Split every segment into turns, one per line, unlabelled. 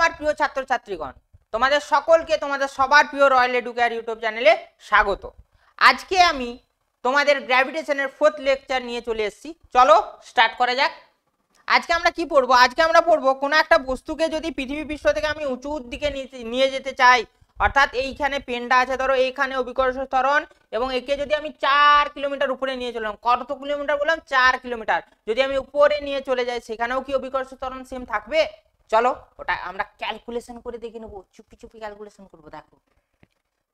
আমার প্রিয় ছাত্রছাত্রীগণ, তোমাদের সকলকে তোমাদের সবার প্রিয় রয়্যাল এডুকেয়ার ইউটিউব চ্যানেলে স্বাগত। আজকে আমি তোমাদের গ্র্যাভিটেশনের 4th লেকচার নিয়ে চলে এসেছি। চলো স্টার্ট করা যাক। আজকে আমরা কি পড়বো? আজকে আমরা পড়বো কোনো একটা বস্তুকে যদি পৃথিবী পৃষ্ঠ থেকে আমি উঁচুর দিকে নিয়ে যেতে চাই, অর্থাৎ এইখানে পেনটা আছে, ধরো এইখানে অভিকর্ষ ত্বরণ, এবং একে যদি আমি 4 কিলোমিটার উপরে নিয়ে চললাম, কত কিলোমিটার বললাম? 4 কিলোমিটার। যদি আমি উপরে নিয়ে চলে যাই, সেখানেও কি অভিকর্ষ ত্বরণ সেম থাকবে? চলো ওটা আমরা ক্যালকুলেশন করে দেখে নেবো, চুপি চুপি ক্যালকুলেশন করবো। দেখো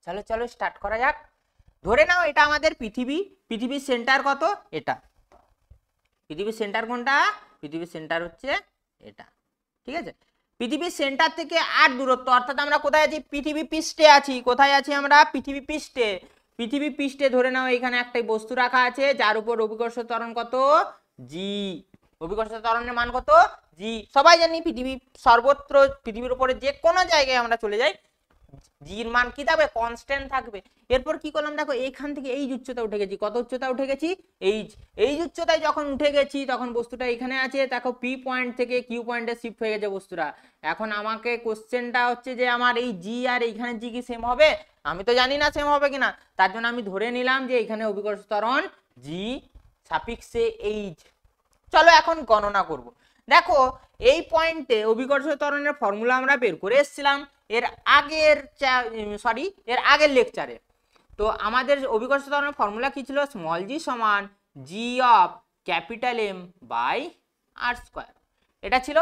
চলো চলো স্টার্ট করা যাক। ধরে নাও এটা আমাদের পৃথিবী। পৃথিবীর সেন্টার কত? এটা। পৃথিবীর সেন্টার কোনটা? পৃথিবীর সেন্টার হচ্ছে এটা, ঠিক আছে। পৃথিবীর সেন্টার থেকে আর দূরত্ব, অর্থাৎ আমরা কোথায় আছি? পৃথিবী পৃষ্ঠে আছি। কোথায় আছি আমরা? পৃথিবী পৃষ্ঠে। পৃথিবী পৃষ্ঠে ধরে নাও এখানে একটা বস্তু রাখা আছে, যার উপর অভিকর্ষ ত্বরণ কত? জি। অভিকর্ষ ত্বরণের মান কত? জি। সবাই জানি পৃথিবী সর্বত্র, পৃথিবীর উপরে যে কোনো জায়গায় আমরা চলে যাই, জির মান কি থাকবে? কনস্ট্যান্ট থাকবে। এরপর কি করলাম দেখো, এইখান থেকে এই উচ্চতা উঠে গেছি। কত উচ্চতা উঠে গেছি? এই উচ্চতায় যখন উঠে গেছি, তখন বস্তুটা এখানে আছে। দেখো পি পয়েন্ট থেকে কিউ পয়েন্টে শিফট হয়ে গেছে বস্তুটা। এখন আমাকে কোশ্চেনটা হচ্ছে যে আমার এই জি আর এইখানে জি কি সেম হবে? আমি তো জানি না সেম হবে কিনা, তার জন্য আমি ধরে নিলাম যে এখানে অভিকর্ষ ত্বরণ জি সাপিক্সে এইচ। চলো এখন গণনা করব। দেখো এই পয়েন্টে অভিকর্ষ ত্বরণের ফর্মুলা আমরা বের করে এসেছিলাম এর আগের লেকচারে। তো আমাদের অভিকর্ষ ত্বরণের ফর্মুলা কি ছিল? স্মল জি সমান G of capital M by R square, এটা ছিল।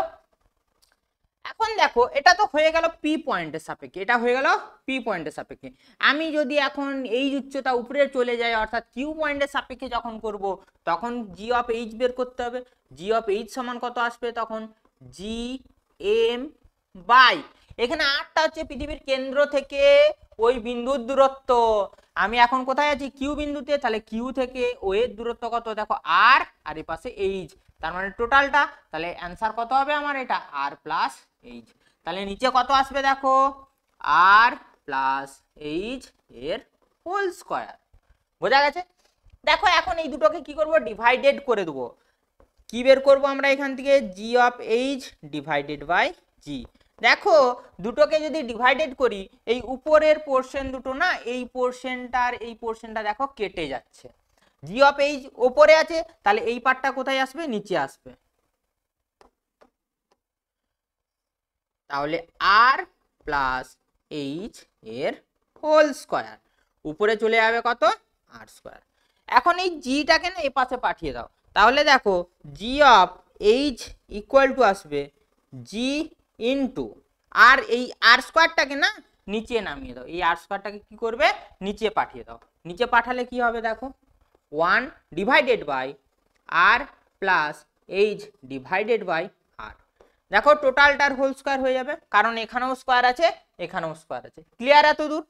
এখন দেখো এটা তো হয়ে গেল পি পয়েন্টের সাপেক্ষে, এটা হয়ে গেল পি পয়েন্টের সাপেক্ষে। আমি যদি এখন এই উচ্চতা উপরে চলে যাই, অর্থাৎ কিউ পয়েন্টের সাপেক্ষে যখন করব, তখন জি অফ এইচ বের করতে হবে। জি অফ এইচ সমান কত আসবে তখন? জি এম বাই, এখানে আরটা হচ্ছে পৃথিবীর কেন্দ্র থেকে ওই বিন্দুর দূরত্ব। আমি এখন কোথায় আছি? কিউ বিন্দুতে, তাহলে কিউ থেকে ও এর দূরত্ব কত? দেখো আর এই পাশে এইচ, তার মানে টোটালটা। তাহলে অ্যান্সার কত হবে আমার? এটা আর প্লাস এইচ। তাহলে নিচে কত আসবে দেখো? আর প্লাস এইচ এর হোল স্কয়ার। বোঝা গেছে? দেখো এখন এই দুটোকে কি করব? ডিভাইডেড করে দেবো। কি বের করব আমরা এখান থেকে? জি অফ এইচ ডিভাইডেড বাই জি। দেখো দুটোকে যদি ডিভাইডেড করি, এই উপরের পোর্শন দুটো না, এই পোর্শনটা দেখো কেটে যাচ্ছে। জি অফ এইচ উপরে আছে, তাহলে এই পার্টটা কোথায় আসবে? নিচে আসবে। তাহলে আর প্লাস এইচ এর হোল স্কয়ার, উপরে চলে যাবে কত? আর স্কয়ার। এখন এই জিটাকে না এই পাশে পাঠিয়ে দাও, তাহলে দেখো G of H equal two আসবে জি ইন্টু আর, এই আর স্কয়ারটাকে না নিচে নামিয়ে দাও। এই আর স্কয়ারটাকে কি করবে? নিচে পাঠিয়ে দাও। নিচে পাঠালে কি হবে দেখো? 1 divided by R plus H divided by R. দেখো টোটালটার হোল স্কয়ার হয়ে যাবে, কারণ এখানেও স্কয়ার আছে, এখানেও স্কয়ার আছে। ক্লিয়ার এত দূর?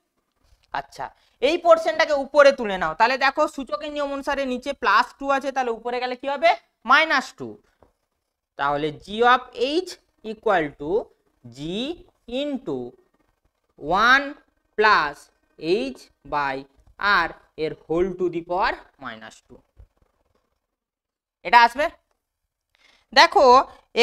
আচ্ছা, এই পোর্শনটাকে উপরে তুলে নাও। তাহলে দেখো সূচকের নিয়ম অনুসারে নিচে +2 আছে, তাহলে উপরে গেলে কি হবে? -2। তাহলে G of H equal to G into 1 plus H by R এর হোল টু দি পাওয়ার -2, এটা আসবে। দেখো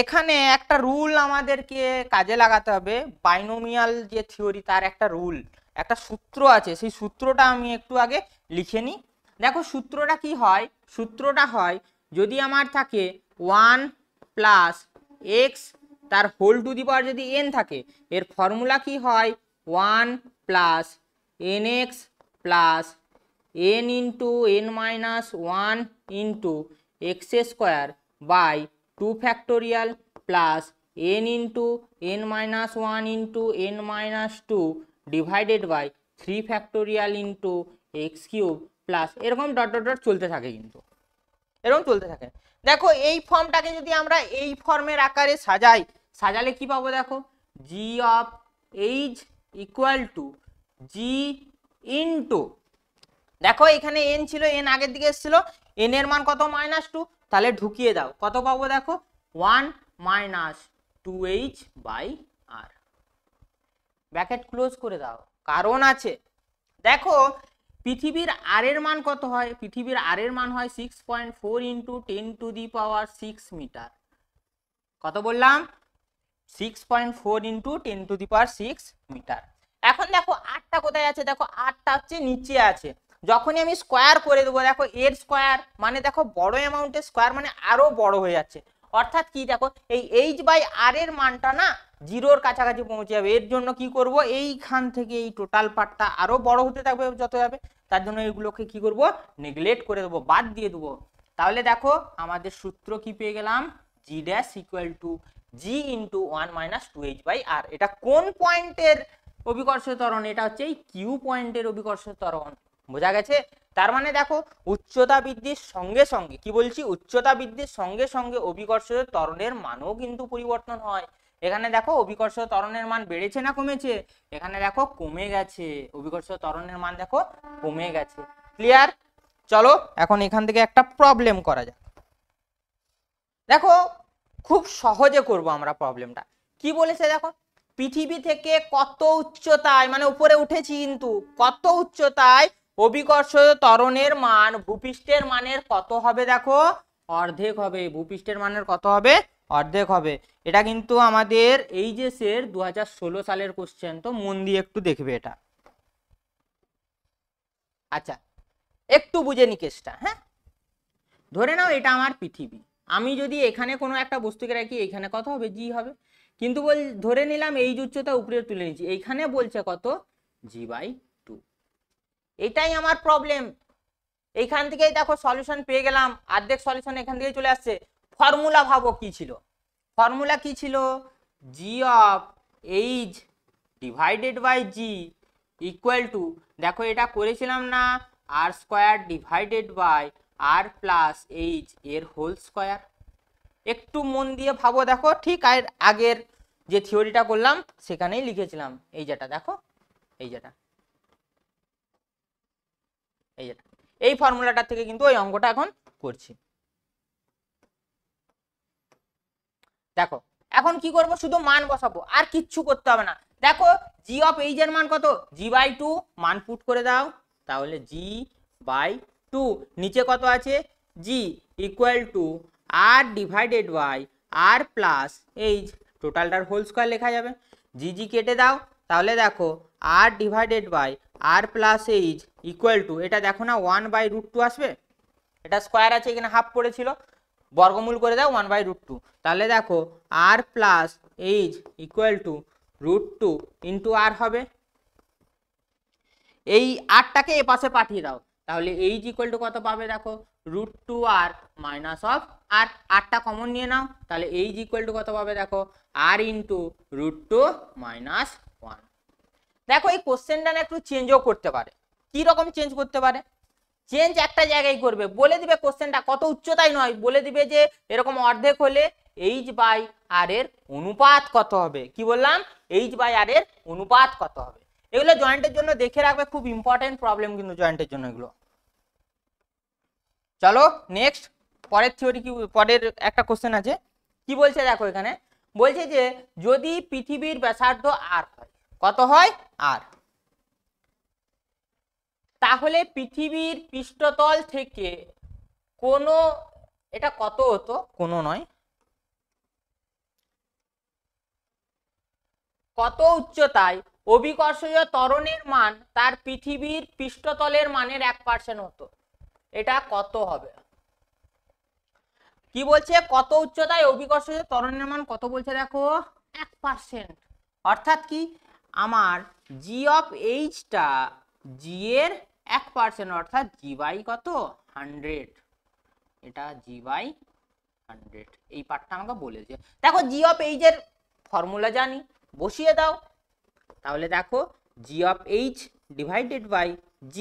এখানে একটা রুল আমাদেরকে কাজে লাগাতে হবে। বাইনোমিয়াল যে থিওরি, তার একটা রুল, একটা সূত্র আছে। সেই সূত্রটা আমি একটু আগে লিখে নিই। দেখো সূত্রটা কি হয়? সূত্রটা হয়, যদি আমার থাকে 1 প্লাস এক্স তার হোল টু দি পাওয়ার যদি এন থাকে, এর ফর্মুলা কি হয়? 1 plus N X plus N into N minus 1 into X square by 2 factorial plus n into n minus 1 into n minus 2 divided by 3 factorial into X cube plus, এরকম dot dot dot চলতে থাকে, কিন্তু এরকম চলতে থাকে। দেখো এই ফর্মটাকে যদি আমরা এই ফর্মের আকারে সাজালে কি পাবো? দেখো G of H equal to G into, দেখো এখানে n ছিল, n আগের দিকে এসেছিল, n এর মান কত? -2। তাহলে ঢুকিয়ে দাও, কত পাবো দেখো? 1 minus 2h by R. Bracket close করে দাও, কারণ আছে। দেখো পৃথিবীর আর এর মান কত হয়? পৃথিবীর আর এর মান হয় 6.4 into 10 to the power 6 metre. কত বললাম? 6.4 ইন্টু 10⁶ মিটার। এখন দেখো আরটা কোথায় আছে, দেখো আরটা হচ্ছে নিচে আছে। যখনই আমি স্কোয়ার করে দেবো, দেখো এর স্কোয়ার মানে দেখো বড় অ্যামাউন্টের স্কোয়ার মানে আরো বড় হয়ে যাচ্ছে। অর্থাৎ কি দেখো এই h/r এর মানটা না জিরোর কাছাকাছি পৌঁছে যাবে। এর জন্য কি করব, এইখান থেকে এই টোটাল পার্টটা আরো বড় হতে থাকবে যত যাবে, তার জন্য এইগুলোকে কি করব, নেগলেক্ট করে দেবো, বাদ দিয়ে দেবো। তাহলে দেখো আমাদের সূত্র কি পেয়ে গেলাম, g dash equal to g into 1 - 2h/r। এটা কোন পয়েন্টের অভিকর্ষ ত্বরণ, এটা হচ্ছে এই কিউ পয়েন্টের অভিকর্ষ ত্বরণ। বোঝা গেছে? তার মানে দেখো উচ্চতা বৃদ্ধির সঙ্গে সঙ্গে, কি বলছি, উচ্চতা বৃদ্ধির সঙ্গে সঙ্গে অভিকর্ষ ত্বরণের মানও কিন্তু পরিবর্তন হয়। এখানে দেখো অভিকর্ষ ত্বরণের মান বেড়েছে না কমেছে, এখানে দেখো কমে গেছে, অভিকর্ষ ত্বরণের মান দেখো কমে গেছে। ক্লিয়ার? চলো এখন এখান থেকে একটা প্রবলেম করা যাক। দেখো খুব সহজে করব আমরা প্রবলেমটা। কি বলেছে দেখো, পৃথিবী থেকে কত উচ্চতায়, মানে উপরে উঠেছি কিন্তু কত উচ্চতায় অভিকর্ষ ত্বরণের মান ভূপৃষ্ঠের মানের কত হবে, দেখো অর্ধেক হবে। ভূপৃষ্ঠের মানের কত হবে, অর্ধেক হবে। এটা কিন্তু আমাদের এইচএস এর 2016 সালের কোশ্চেন, তো মন দিয়ে একটু দেখবে এটা। আচ্ছা একটু বুঝে নি কেসটা। হ্যাঁ, ধরে নাও এটা আমার পৃথিবী, আমি যদি এখানে কোনো একটা বস্তুকে রাখি, এখানে কত হবে, জি হবে। কিন্তু ধরে নিলাম এই উচ্চতা উপরে তুলে নিচ্ছি, এইখানে বলছে কত, g/2। এটাই আমার প্রবলেম। এইখান থেকেই দেখো সলিউশন পেয়ে গেলাম, অর্ধেক সলিউশন এখান থেকেই চলে আসছে। ফর্মুলা ভাবো কি ছিল, ফর্মুলা কি ছিল, g of h divided by g equal to, দেখো এটা করেছিলাম না, r square divided by r plus h এর হোল স্কোয়ার। একটু মন দিয়ে ভাবো, দেখো ঠিক আগের যে থিওরিটা করলাম সেখানেই লিখেছিলাম। এই যেটা দেখো, এই যেটা, এই যেটা, এই ফর্মুলাটা থেকে কিন্তু ওই অঙ্কটা এখন করছি। দেখো এখন কি করব, শুধু মান বসাবো, আর কিচ্ছু করতে হবে না। দেখো g অফ h এর মান কত, g/2, মান পুট করে দাও, তাহলে g/2 নিচে কত আছে, g equal to r divided by r plus h, টোটালটার হোল স্কয়ার লেখা যাবে। g কেটে দাও, তাহলে দেখো r divided by r plus h equal to, এটা দেখো না 1/√2 আসবে, এটা স্কয়ার আছে এখানে হাফ পড়েছিল, বর্গমূল করে দাও 1/√2, তাহলে দেখো r plus h equal two √2 into r হবে। এই আরটাকে এ পাশে পাঠিয়ে দাও, তাহলে h ইকুয়াল টু কত পাবে, দেখো √2r মাইনাস অফ r, আরটা কমন নিয়ে নাও, তাহলে h ইকুয়াল টু কত পাবে, দেখো r ইন্টু √2 মাইনাস 1। দেখো এই কোশ্চেনটা না একটু চেঞ্জও করতে পারে। কি রকম চেঞ্জ করতে পারে, চেঞ্জ একটা জায়গায় করবে, বলে দিবে কোশ্চেনটা কত উচ্চতায় নয়, বলে দিবে যে এরকম অর্ধেক হলে h/r এর অনুপাত কত হবে। কি বললাম, h/r এর অনুপাত কত হবে। এগুলো জয়েন্টের জন্য দেখে রাখবে, খুব ইম্পর্টেন্ট প্রবলেম কিন্তু জয়েন্টের জন্য এগুলো। চলো নেক্সট, পরের থিওরি কি, পরের একটা কোশ্চেন আছে। কি বলছে দেখো, এখানে বলছে যে যদি পৃথিবীর ব্যাসার্ধ r হয়, কত হয়, r, তাহলে পৃথিবীর পৃষ্ঠতল থেকে কোনো, এটা কত হতো, কোনো নয়, কত উচ্চতায় অভিকর্ষীয় ত্বরণের মান তার পৃথিবীর পৃষ্ঠতলের মানের 1% হতো, এটা কত হবে। কি বলছে, কত উচ্চতায় অভিকর্ষীয় ত্বরণের মান কত বলছে, দেখো 1%। অর্থাৎ কি, আমার g অফ h টা g এর 1%, অর্থাৎ g বাই কত 100, এটা g/100। এই পার্টটা আমাকে বলেছে। দেখো g অফ h এর ফর্মুলা জানি, বসিয়ে দাও, তাহলে দেখো g of h divided by g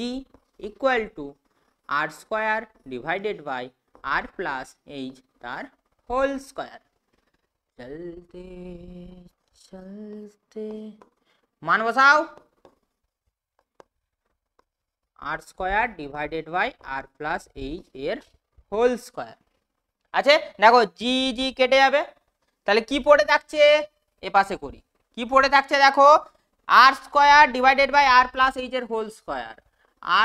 equal to r square divided by r plus h তার হোল স্কয়ার। চলতে চলতে মান বসাও, r square divided by r plus h এর হোল স্কয়ার আছে। দেখো জি জি কেটে যাবে, তাহলে কি পড়ে থাকছে, এ পাশে করি, কি পড়ে থাকছে, দেখো r square divided by r plus h এর whole square,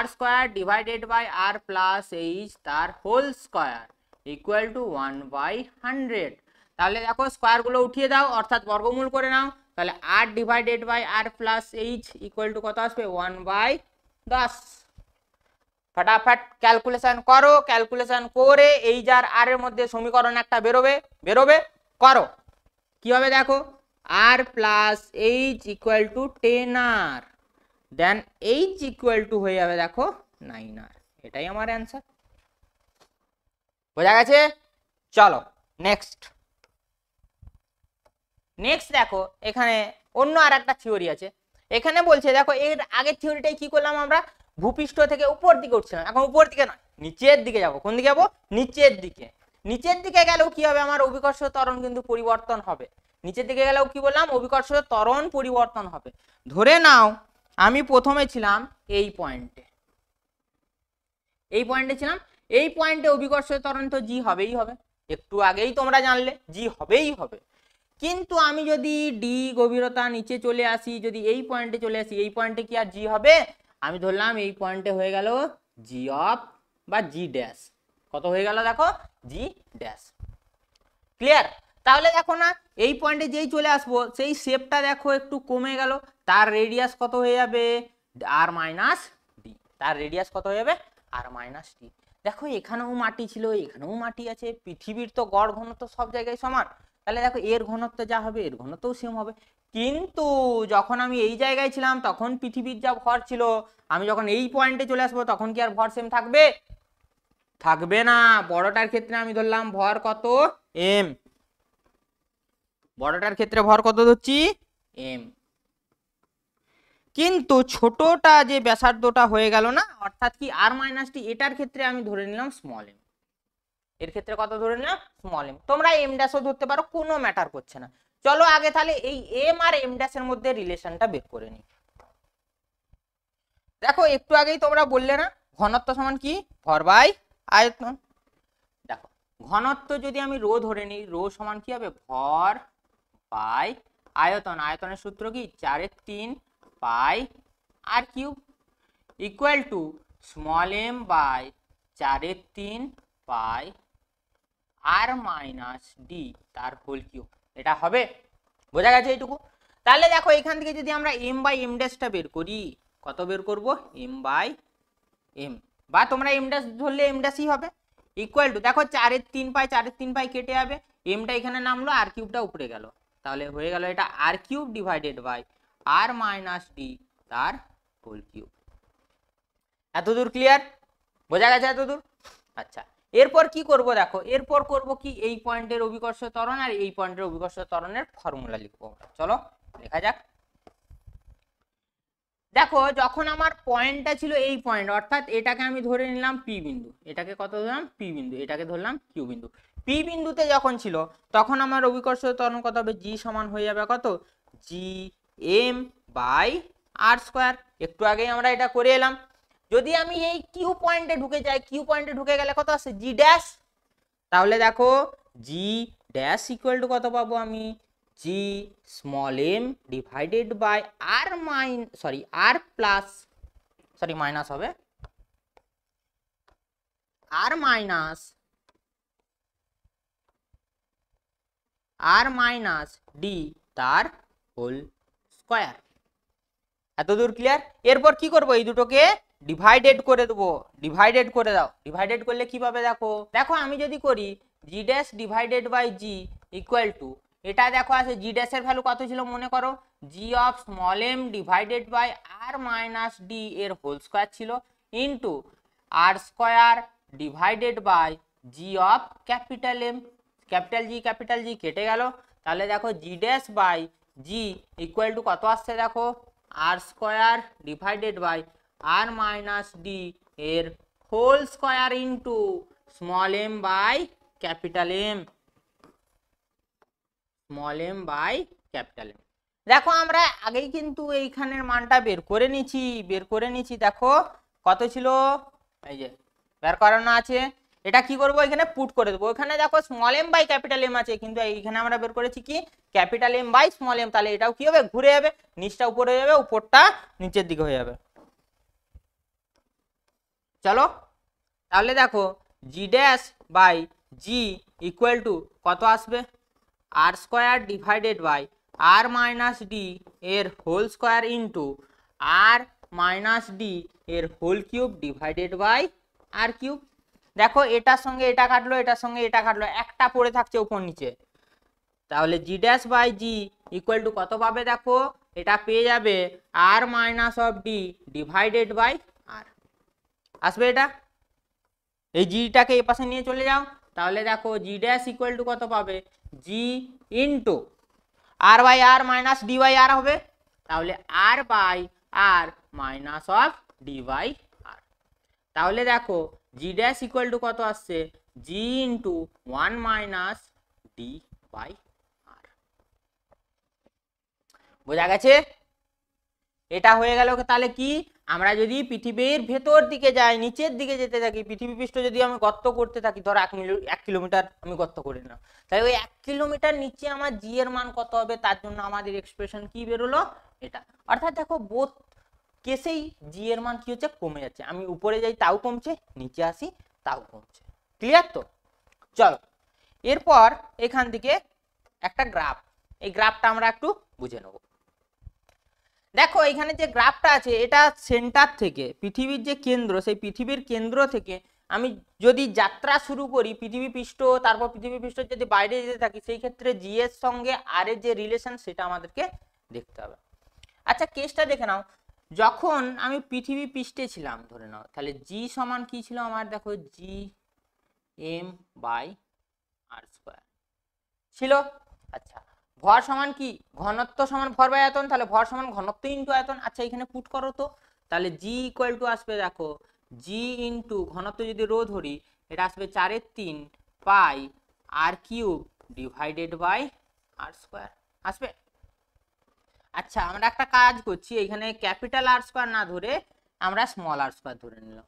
r square divided by r plus h তার হোল স্কয়ার ইকুয়াল টু 1/100। তাহলে দেখো স্কোয়ার গুলো উঠিয়ে দাও অর্থাৎ বর্গমূল করে নাও, তাহলে r divided by r plus H equal to কত আসবে 1/10। ফটাফট ক্যালকুলেশন করো, ক্যালকুলেশন করে এই যার আর এর মধ্যে সমীকরণ একটা বেরোবে করো। কি হবে দেখো, r plus H equal to 10r, then H equal to হয়ে যাবে দেখো 9r। এটাই আমার অ্যান্সার। বোঝা গেছে? চলো নেক্সট দেখো, এখানে অন্য আর একটা থিওরি আছে। এখানে বলছে দেখো, এর আগের থিওরিটাই কি করলাম আমরা, ভূপৃষ্ঠ থেকে উপর দিকে উঠছিলাম, এখন উপর দিকে নয় নিচের দিকে যাব। কোন দিকে যাবো? নিচের দিকে। নিচের দিকে গেলেও কি হবে, আমার অভিকর্ষ ত্বরণ কিন্তু পরিবর্তন হবে। নিচের দিকে গেলেও কি বললাম, অভিকর্ষ ত্বরণ পরিবর্তন হবে। ধরে নাও আমি প্রথমে ছিলাম এই পয়েন্টে ছিলাম, এই পয়েন্টে অভিকর্ষ ত্বরণ তো জি হবেই হবে, একটু আগেই তোমরা জানলে জি হবেই হবে। কিন্তু আমি যদি ডি গভীরতা নিচে চলে আসি, যদি এই পয়েন্টে চলে আসি, এই পয়েন্টে কি আর জি হবে? আমি ধরলাম এই পয়েন্টে হয়ে গেল জি অফ বা জি ড্যাশ। কত হয়ে গেল দেখো, জি ড্যাশ। ক্লিয়ার? তাহলে দেখো না, এই পয়েন্টে যেই চলে আসবো সেই শেপটা দেখো একটু কমে গেল, তার রেডিয়াস কত হয়ে যাবে, আর মাইনাস ডি। তার রেডিয়াস কত হয়ে যাবে, আর মাইনাস ডি। দেখো এখানেও মাটি ছিল, এখানেও মাটি আছে, পৃথিবীর তো গড় ঘনত্ব সব জায়গায় সমান, তাহলে দেখো এর ঘনত্ব যা হবে এর ঘনত্বও সেম হবে। কিন্তু যখন আমি এই জায়গায় ছিলাম তখন পৃথিবীর যা ভর ছিল, আমি যখন এই পয়েন্টে চলে আসবো তখন কি আর ভর সেম থাকবে? থাকবে না। বড়টার ক্ষেত্রে আমি ধরলাম ভর কত, এম। বড়টার ক্ষেত্রে ভর কত ধরছি, এম। কিন্তু ছোটটা যে ব্যাসার্ধটা হয়ে গেল না, অর্থাৎ কি আর মাইনাস টি, এটার ক্ষেত্রে আমি ধরে নিলাম স্মল এম। এর ক্ষেত্রে কত ধরে নিলাম, স্মল এম। তোমরা এম ড্যাশও ধরতে পারো, কোনো ম্যাটার করছে না। চলো আগে তাহলে এই এম আর এম ড্যাশের মধ্যে রিলেশনটা বের করে নিই। দেখো একটু আগেই তোমরা বললে না, ঘনত্ব সমান কি, ভর বাই আয়তন। দেখো ঘনত্ব যদি আমি রো ধরে নিই, রো সমান কি হবে, ভর বাই আয়তন। আয়তনের সূত্র কি, 4/3 pi R cube equal to small M by 4/3 pi R minus D তার হোল কিউব। এটা হবে? বোঝা গেছে এইটুকু? তাহলে দেখো এখান থেকে যদি আমরা এম বাই এম ড্যাশটা বের করি, কত বের করব, এম বাই এম, বা তোমরা এম ড্যাশ ধরলে এম ড্যাশই হবে, ইকুয়াল টু দেখো 4/3 পাই, 4/3 পাই কেটে যাবে, এমটা এখানে নামলো, আর কিউবটা উপরে গেল, তাহলে হয়ে গেল এটা R cube divided by R minus D তার হোল কিউব। এতদূর ক্লিয়ার? বোঝা গেছে এতদূর? আচ্ছা, এরপর কি করব দেখো, এরপর করব কি, এই পয়েন্টের অভিকর্ষ ত্বরণ আর এই পয়েন্টের অভিকর্ষ ত্বরণের ফর্মুলা লিখবো। চলো লেখা যাক। দেখো যখন আমার পয়েন্টটা ছিল এই পয়েন্ট, অর্থাৎ এটাকে আমি ধরে নিলাম পি বিন্দু, এটাকে কত ধরলাম, পি বিন্দু, এটাকে ধরলাম কিউ বিন্দু। পি বিন্দুতে যখন ছিল তখন আমার অভিকর্ষ ত্বরণ কত হবে, জি সমান হয়ে যাবে কত, G M by R square. একটু আগেই আমরা এটা করে এলাম। যদি আমি এই কিউ পয়েন্টে ঢুকে যাই, কিউ পয়েন্টে ঢুকে গেলে কত আসে, জি ড্যাশ। তাহলে দেখো জি ড্যাশ ইকুয়াল টু কত পাবো আমি, G small M divided by R R plus minus হবে, আর মাইনাস ডি তার হোল স্কয়ার। এতদূর ক্লিয়ার? এরপর কি করব, এই দুটোকে ডিভাইডেড করে দেবো, ডিভাইডেড করে দাও। ডিভাইডেড করলে কি পাবে দেখো, আমি যদি করি G dash divided by G equal to, এটা দেখো আছে জি ড্যাশ এর ভ্যালু কত ছিল মনে করো, G of small M divided by R minus D এর হোল স্কয়ার ছিল, into R square divided by G of capital M. Capital G কেটে গেল, তাহলে দেখো G dash by G equal to কত আসছে দেখো, R square divided by R minus D এর whole square into small M by capital M. Small M by capital M. দেখো আমরা আগেই কিন্তু এইখানের মানটা বের করে নিয়েছি। দেখো কত ছিল, এই যে বের করানো আছে। এটা কি করব, এখানে পুট করে দেবো। এখানে দেখো small M by capital M আছে, কিন্তু এইখানে আমরা বের করেছি কি, capital M by small M. তাহলে এটাও কি হবে, ঘুরে যাবে, নিচটা উপরে হয়ে যাবে, উপরটা নিচের দিকে হয়ে যাবে। চলো তাহলে দেখো G dash by G equal to কত আসবে, R square divided by R minus D এর whole square into R minus D এর whole cube divided by R cube. দেখো এটার সঙ্গে এটা কাটলো, এটার সঙ্গে এটা কাটলো, একটা পড়ে থাকছে উপর নিচে, তাহলে G dash by G equal to কত পাবে? দেখো এটা পেয়ে যাবে R minus of D divided by R, আসবে এটা। এই জিটাকে এই পাশে নিয়ে চলে যাও, তাহলে দেখো জি ড্যাশ ইকুয়াল টু কত পাবে? G into R by R minus D by R হবে, তাহলে R by R minus of D by R. তাহলে দেখো জি ড্যাশ ইকুয়াল টু কত আসছে? G into 1 minus D by R. বোঝা গেছে? এটা হয়ে গেল। তাহলে কি আমরা যদি পৃথিবীর ভেতর দিকে যাই, নিচের দিকে যেতে থাকি, পৃথিবী পৃষ্ঠ যদি আমি গর্ত করতে থাকি, ধর 1 কিলোমিটার আমি গর্ত করে নিলাম, তাহলে ওই 1 কিলোমিটার নিচে আমার জি এর মান কত হবে? তার জন্য আমাদের এক্সপ্রেশন কি বেরোলো? এটা। অর্থাৎ দেখো বোথ কেসেই জি এর মান কি হচ্ছে? কমে যাচ্ছে। আমি উপরে যাই তাও কমছে, নিচে আসি তাও কমছে। ক্লিয়ার তো? চলো এরপর এখান থেকে একটা গ্রাফ, এই গ্রাফটা আমরা একটু বুঝে নেব। দেখো এখানে যে গ্রাফটা আছে, এটা সেন্টার থেকে, পৃথিবীর যে কেন্দ্র, সেই পৃথিবীর কেন্দ্র থেকে আমি যদি যাত্রা শুরু করি পৃথিবী পৃষ্ঠ, তারপর পৃথিবী পৃষ্ঠ যদি বাইরে যেতে থাকি, সেই ক্ষেত্রে জি এর সঙ্গে আর এর যে রিলেশন সেটা আমাদেরকে দেখতে হবে। আচ্ছা কেসটা দেখে নাও, যখন আমি পৃথিবী পৃষ্ঠে ছিলাম ধরে নাও, তাহলে জি সমান কি ছিল আমার? দেখো G M by R square ছিল। আচ্ছা ভর সমান কি? ঘনত্ব সমান ভর বাই আয়তন, তাহলে ভর সমান ঘনত্ব ইন্টু আয়তন। আচ্ছা এখানে পুট করো তো, তাহলে জি ইকুয়াল টু আসবে, দেখো জি ইন্টু ঘনত্ব যদি রো ধরি, এটা আসবে 4/3 pi R cube divided by R square আসবে। আচ্ছা আমরা একটা কাজ করছি, এখানে ক্যাপিটাল আর স্কোয়ার না ধরে আমরা স্মল আর স্কোয়ার ধরে নিলাম,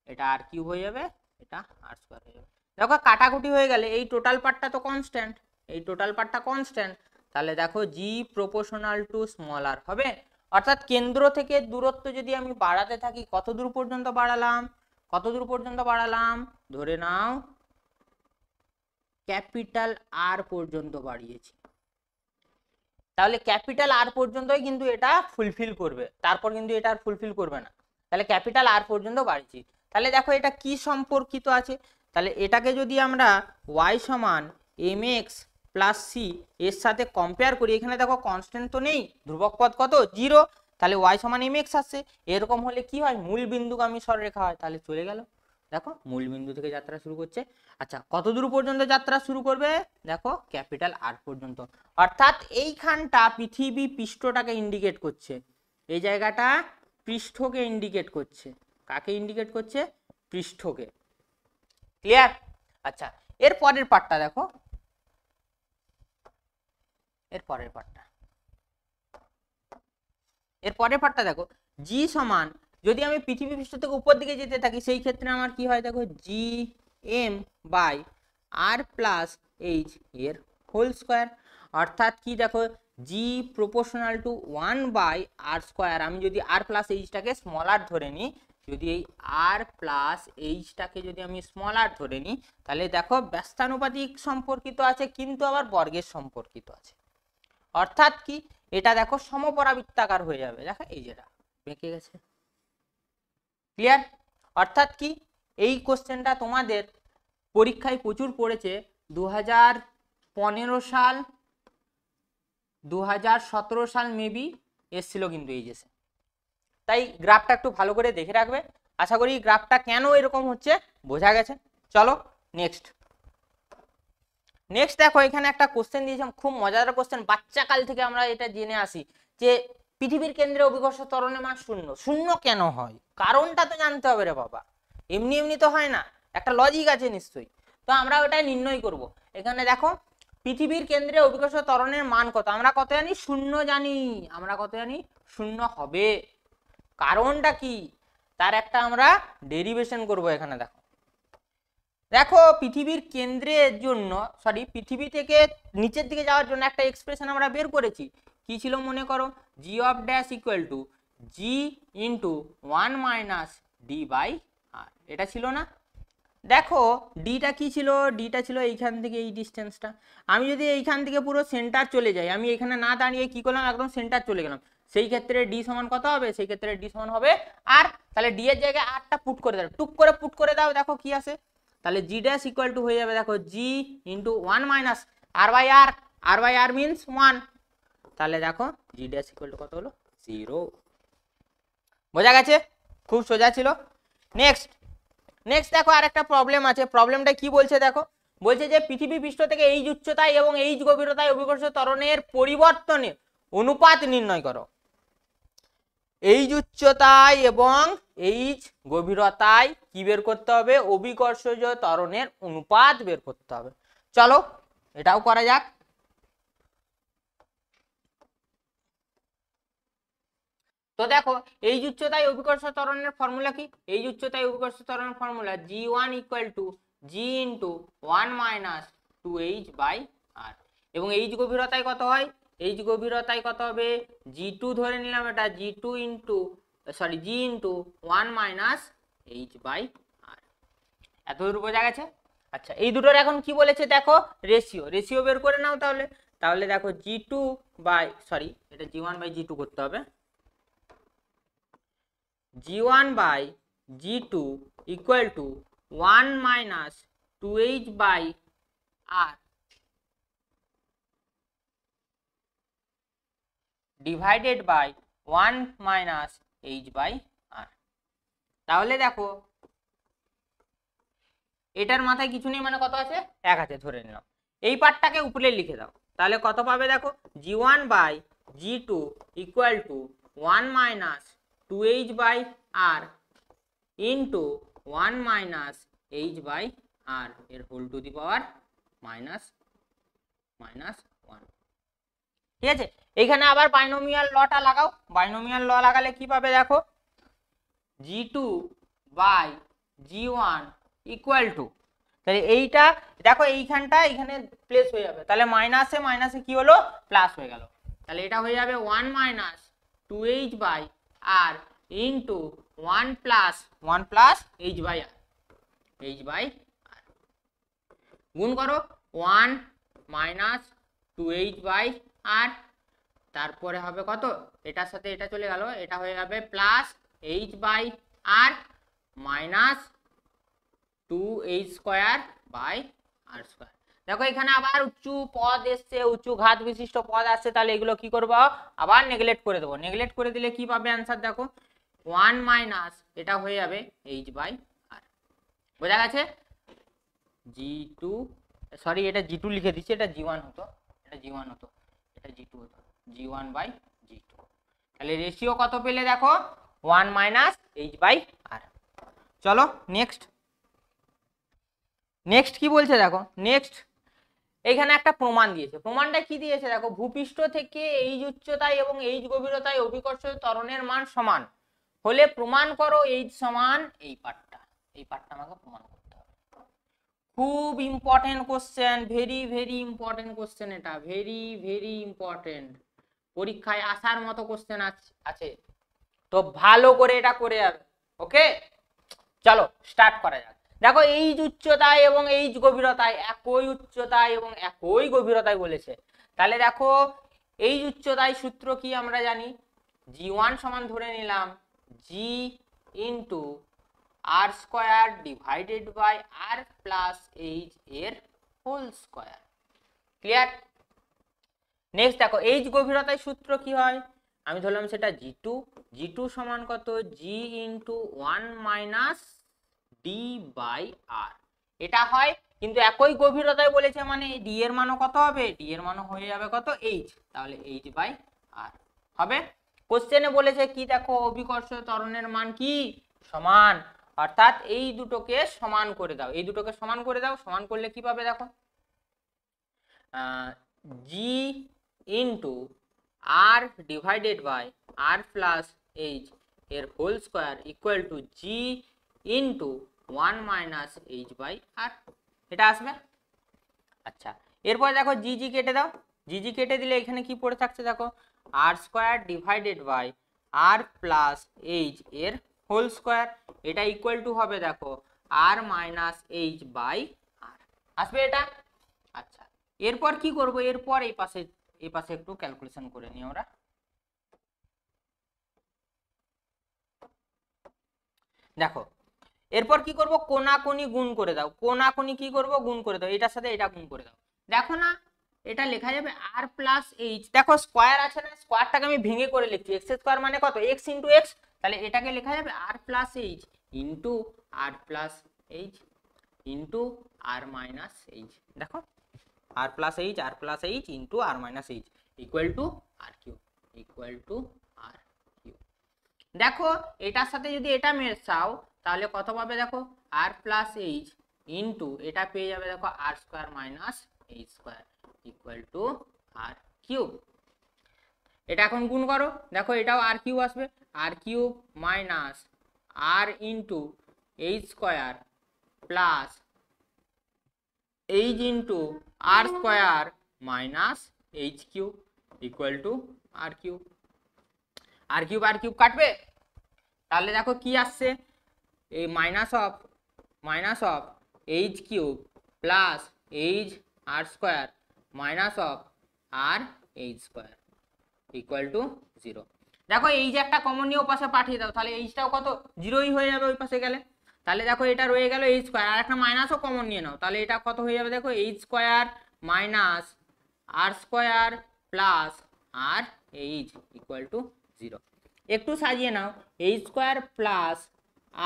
এটা আর কিউব হয়ে যাবে, এটা আর স্কোয়ার হয়ে যাবে। দেখো কাটাকুটি হয়ে গেলে এই টোটাল পার্টটা তো কনস্ট্যান্ট, এই টোটাল পার্টটা কনস্ট্যান্ট, তাহলে দেখো জি প্রপোর্শনাল টু স্মল আর হবে। অর্থাৎ কেন্দ্র থেকে দূরত্ব যদি আমি বাড়াতে থাকি, কত দূর পর্যন্ত বাড়ালাম? কত দূর পর্যন্ত বাড়ালাম? ধরে নাও ক্যাপিটাল আর পর্যন্ত বাড়িয়েছি, তাহলে ক্যাপিটাল আর পর্যন্তই কিন্তু এটা ফুলফিল করবে, তারপর কিন্তু এটা আর ফুলফিল করবে না। তাহলে ক্যাপিটাল আর পর্যন্ত বাড়িয়েছি, তাহলে দেখো এটা কি সম্পর্কিত আছে? তাহলে এটাকে যদি আমরা y সমান mx প্লাস সি এর সাথে কম্পেয়ার করি, এখানে দেখো কনস্ট্যান্ট তো নেই, ধ্রুবক পদ কত? 0, তাহলে y সমান mx আসছে। এরকম হলে কি হয়? মূল বিন্দুগামী সরলরেখা হয়, তাহলে চলে গেল। দেখো মূল বিন্দু থেকে যাত্রা শুরু করছে। আচ্ছা কত দূর পর্যন্ত যাত্রা শুরু করবে? দেখো ক্যাপিটাল আর পর্যন্ত। অর্থাৎ এইখানটা পৃথিবী পৃষ্ঠটাকে ইন্ডিকেট করছে, এই জায়গাটা পৃষ্ঠকে ইন্ডিকেট করছে। কাকে ইন্ডিকেট করছে? পৃষ্ঠকে। ক্লিয়ার? আচ্ছা এর পরের পার্টটা দেখো, এর পরের পার্টটা দেখো, জি সমান যদি আমি পৃথিবী পৃষ্ঠ থেকে উপর দিকে যেতে থাকি, সেই ক্ষেত্রে আমার কি হয়? দেখো G M by R plus H এর হোল স্কোয়ার। অর্থাৎ কি? দেখো G proportional to 1 by R square. আমি যদি আর প্লাস এইচটাকে স্মল আর ধরে নিই, যদি এই আর প্লাস এইচটাকে যদি আমি স্মল আর ধরে নিই, তাহলে দেখো ব্যস্তানুপাতিক সম্পর্কিত আছে, কিন্তু আবার বর্গের সম্পর্কিত আছে। অর্থাৎ কি? এটা দেখো সমপরাবৃত্তাকার হয়ে যাবে, দেখো এই যেটা বেঁকে গেছে। ক্লিয়ার? অর্থাৎ কি? এই কোশ্চেনটা তোমাদের পরীক্ষায় প্রচুর পড়েছে, 2015 সাল 2017 সাল মেবি এসছিল কিন্তু এই যে, তাই গ্রাফটা একটু ভালো করে দেখে রাখবে। আশা করি গ্রাফটা কেন এরকম হচ্ছে বোঝা গেছে। চলো নেক্সট দেখো, এখানে একটা কোশ্চেন দিয়েছিলাম, খুব মজাদার কোশ্চেন, বাচ্চা কাল থেকে আমরা এটা জেনে আসি যে পৃথিবীর কেন্দ্রে অভিকর্ষ ত্বরণের মান 0। 0 কেন হয়? কারণটা তো জানতে হবে রে বাবা, এমনি এমনি তো হয় না, একটা লজিক আছে নিশ্চয়ই। তো আমরা ওটা নির্ণয় করব। এখানে দেখো পৃথিবীর কেন্দ্রে অভিকর্ষ ত্বরণের মান কত? আমরা কত জানি? 0 জানি। আমরা কত জানি? 0 হবে। কারণটা কি? তার একটা আমরা ডেরিভেশন করব। এখানে দেখো, পৃথিবীর কেন্দ্রের জন্য, সরি পৃথিবী থেকে নিচের দিকে যাওয়ার জন্য একটা এক্সপ্রেশন আমরা বের করেছি। কি ছিল মনে করো? G of dash equal to G into 1 minus D by R, এটা ছিল না? দেখো ডিটা কি ছিল, ডিটা ছিল এইখান থেকে এই ডিস্টেন্সটা। আমি যদি এইখান থেকে পুরো সেন্টার চলে যাই, আমি এখানে না দাঁড়িয়ে কি করলাম, একদম সেন্টার চলে গেলাম, সেই ক্ষেত্রে ডি সমান কত হবে, সেই ক্ষেত্রে ডি সমান হবে আর। তাহলে ডি এর জায়গায় আরটা পুট করে দাও, টুক করে পুট করে দাও, দেখো কি আসে। তাহলে জি ড্যাশ ইকুয়াল টু হয়ে যাবে দেখো G into 1 minus R by R, R by R means 1। তাহলে দেখো জি ড্যাশ ইকুয়াল টু কত হলো, 0। বোঝা গেছে, খুব সোজা ছিল। নেক্সট নেক্সট দেখো আর একটা প্রবলেম আছে। প্রবলেমটা কি বলছে দেখো, বলছে যে পৃথিবী পৃষ্ঠ থেকে এইচ উচ্চতায় এবং এইচ গভীরতায় অভিকর্ষ ত্বরণের পরিবর্তনে অনুপাত নির্ণয় করো। এইচ উচ্চতায় এবং এইচ গভীরতায় কি বের করতে হবে, অভিকর্ষজ ত্বরণের অনুপাত বের করতে হবে। চলো এটাও করা যাক। তো দেখো এইচ উচ্চতায় অভিকর্ষ ত্বরণের ফর্মুলা কি, এইচ উচ্চতায় অভিকর্ষ ত্বরণের formula G1 equal to G into 1 minus 2H by R. এবং এইচ গভীরতায় কত হয়, এইচ গভীরতায় কত হবে, G2 ধরে নিলাম, এটা G2 into sorry G into 1 minus H by R. এতদূর বোঝা গেছে। আচ্ছা এই দুটোর এখন কি বলেছে দেখো, রেশিও, রেশিও বের করে নাও তাহলে। তাহলে দেখো G2 বাই সরি এটা G1 বাই G2 করতে হবে, G1 by G2 equal to 1 minus 2H by R divided by 1 minus H by R। তাহলে দেখো এটার মাথায় কিছু নেই, মানে কত আছে, 1 আছে ধরে নিলাম। এই পার্টটাকে উপরে লিখে দাও, তাহলে কত পাবে দেখো, G1 by G2 equal to 1 minus 2H by R into 1 minus H by R এর whole to the power minus 1। ঠিক আছে, এখানে আবার বাইনোমিয়াল লটা লাগাও, বাইনোমিয়াল ল লাগালে কি পাবে দেখো, G2 by G1 equal two, তাহলে এইটা দেখো এইখানটা এখানে প্লেস হয়ে যাবে, তাহলে মাইনাসে মাইনাসে কি হলো, প্লাস হয়ে গেল। তাহলে এটা হয়ে যাবে 1 minus 2H by R into 1 plus H by R, H by R গুণ করো 1 মাইনাস 2H বাই আর, তারপরে হবে কত, এটার সাথে এটা চলে গেল, এটা হয়ে যাবে plus H by R minus 2H square by R square. দেখো এখানে আবার উঁচু পদ এসছে, উঁচু ঘাত বিশিষ্ট পদ আসছে, তাহলে এগুলো কি করবো, আবার নেগলেক্ট করে দেবো। নেগলেক্ট করে দিলে কি পাবে অ্যান্সার দেখো, 1 মাইনাস এটা হয়ে যাবে H বাই আর। বোঝা গেছে, G2 সরি এটা G2 লিখে দিচ্ছি, এটা G1 হতো, এটা G1 হতো, এটা G2 হতো, G1 বাই G2। তাহলে রেশিও কত পেলে দেখো, 1 মাইনাস H বাই আর। চলো নেক্সট, নেক্সট কি বলছে দেখো, নেক্সট এখানে একটা প্রমাণ দিয়েছে। প্রমাণটা কি দিয়েছে দেখো, ভূপৃষ্ঠ থেকে এইচ উচ্চতায় এবং এইচ গভীরতায় অভিকর্ষ ত্বরণের মান সমান হলে প্রমাণ করো এইচ সমান এই পার্টটা, এই পার্টটা আমাকে প্রমাণ করতে হবে। খুব important question, very very important question, এটা ভেরি ভেরি ইম্পর্টেন্ট, পরীক্ষায় আসার মতো কোশ্চেন আছে, তো ভালো করে এটা করে যাবে। ওকে চলো স্টার্ট করা যাক। দেখো এইচ উচ্চতায় এবং এইচ গভীরতায় একই উচ্চতায় এবং একই গভীরতায় বলেছে, তাহলে দেখো এইচ উচ্চতায় সূত্র কি আমরা জানি, G1 সমান ধরে নিলাম G into R square divided by R plus H এর হোল স্কয়ার। ক্লিয়ার। নেক্সট দেখো এইচ গভীরতায় সূত্র কি হয়, আমি ধরলাম সেটা G2, G2 সমান কত, G into 1 minus D by R, এটা হয় কিন্তু একই গভীরতায় বলেছে, মানে ডি এর মানও কত হবে, ডি এর মানও হয়ে যাবে কত, এইচ, তাহলে এইচ বাই আর হবে। কোশ্চেনে বলেছে কি দেখো, অভিকর্ষ ত্বরণের মান কি সমান, অর্থাৎ এই দুটোকে সমান করে দাও, এই দুটোকে সমান করে দাও, সমান করলে কি পাবে দেখো, G into R divided by R plus H এর whole square equal to G into 1 minus H by R, এটা আসবে। আচ্ছা এরপর দেখো জি জি কেটে দাও, জি জি কেটে দিলে এখানে কি পড়ে থাকছে দেখো, R square divided by R plus H এর হোল স্কয়ার, এটা ইকুয়াল টু হবে দেখো R minus H by R আসবে এটা। আচ্ছা এরপর কি করব, এরপর এই পাশে একটু ক্যালকুলেশন করে নিই আমরা। দেখো এরপর কি করব, কোনাকুনি গুণ করে দাও, কোনাকুনি কি করব গুণ করে দাও, এটার সাথে এটা গুণ করে দাও। দেখো না এটা লেখা যাবে আর প্লাস এইচ, দেখো স্কোয়ার আছে না, স্কোয়ারটাকে আমি ভেঙে করে লিখছি, এক্স স্কোয়ার মানে কত এক্স ইন্টু এক্স, তাহলে এটাকে লেখা যাবে R plus H into R plus H into R minus H. দেখো R plus H into R minus H equal to R cube, equal to R cube. দেখো এটার সাথে যদি এটা মেশাও তাহলে কত পাবে, দেখো আর প্লাস এইচ ইন্টু এটা পেয়ে যাবে দেখো R square minus H square equal to R cube. এটা এখন গুণ করো, দেখো এটাও আর কিউব আসবে, R cube minus R into H square plus H into R square minus H cube equal to R cube. R cube কাটবে, তাহলে দেখো কি আসছে, এই minus of H cube plus H R square minus of R H square equal to 0। দেখো এই যে একটা কমন নিয়ে ওপাশে পাঠিয়ে দাও, তাহলে এইচটাও কত 0ই হয়ে যাবে ওই পাশে গেলে। তাহলে দেখো এটা রয়ে গেল এইচ স্কোয়ার, আর একটা মাইনাসও কমন নিয়ে নাও, তাহলে এটা কত হয়ে যাবে, দেখো H square minus R square plus R H equal to 0। একটু সাজিয়ে নাও, H square plus